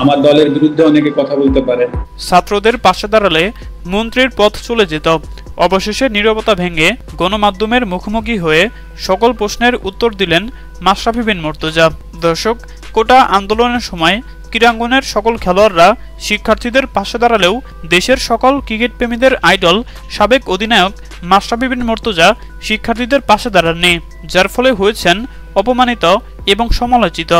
আমার দলের বিরুদ্ধে অনেকে কথা বলতে পারে। ছাত্রদের পাশে দাঁড়ালে মন্ত্রীর পথ চলে যেত। অবশেষে নীরবতা ভেঙে গণমাধ্যমের মুখোমুখি হয়ে সকল প্রশ্নের উত্তর দিলেন মাশরাফি বিন মুর্তজা। দর্শক, কোটা আন্দোলনের সময় ক্রীড়াঙ্গনের সকল খেলোয়াড়রা শিক্ষার্থীদের পাশে দাঁড়ালেও দেশের সকল ক্রিকেট প্রেমীদের আইডল সাবেক অধিনায়ক মাশরাফি বিন মুর্তজা শিক্ষার্থীদের পাশে দাঁড়াননি, যার ফলে হয়েছেন অপমানিত এবং সমালোচিত।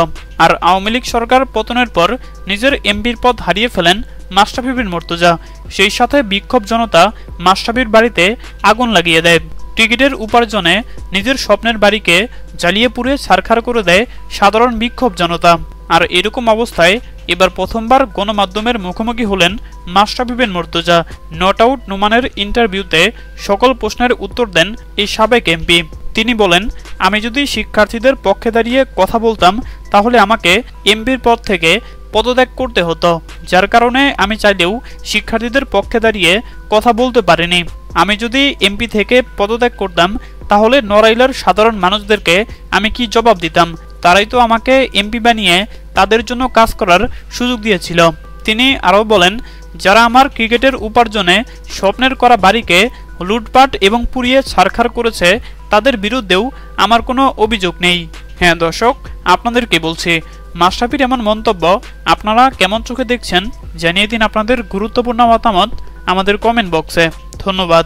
আর আওয়ামী লীগ সরকার পতনের পর নিজের এমপির পদ হারিয়ে ফেলেন মাশরাফি বিন মুর্তজা। সেই সাথে বিক্ষোভ জনতা মাশরাফির বাড়িতে আগুন লাগিয়ে দেয়। ক্রিকেটের উপার্জনে নিজের স্বপ্নের বাড়িকে জ্বালিয়ে পুড়ে ছারখার করে দেয় সাধারণ বিক্ষোভ জনতা। আর এরকম অবস্থায় এবার প্রথমবার গণমাধ্যমের মুখোমুখি হলেন মাশরাফি বিন মুর্তজা। নট আউট নোমানের ইন্টারভিউতে সকল প্রশ্নের উত্তর দেন এই সাবেক এমপি। তিনি বলেন, আমি যদি শিক্ষার্থীদের পক্ষে দাঁড়িয়ে কথা বলতাম তাহলে আমাকে এমপির পদ থেকে পদত্যাগ করতে হতো, যার কারণে আমি চাইলেও শিক্ষার্থীদের পক্ষে দাঁড়িয়ে কথা বলতে পারিনি। আমি যদি এমপি থেকে পদত্যাগ করতাম তাহলে নড়াইলের সাধারণ মানুষদেরকে আমি কি জবাব দিতাম? তারাই তো আমাকে এমপি বানিয়ে তাদের জন্য কাজ করার সুযোগ দিয়েছিল। তিনি আরও বলেন, যারা আমার ক্রিকেটের উপার্জনে স্বপ্নের করা বাড়িকে লুটপাট এবং পুড়িয়ে ছারখার করেছে তাদের বিরুদ্ধেও আমার কোনো অভিযোগ নেই। হ্যাঁ দর্শক, আপনাদেরকে বলছি, মাশরাফির এমন মন্তব্য আপনারা কেমন চোখে দেখছেন জানিয়ে দিন আপনাদের গুরুত্বপূর্ণ মতামত আমাদের কমেন্ট বক্সে। ধন্যবাদ।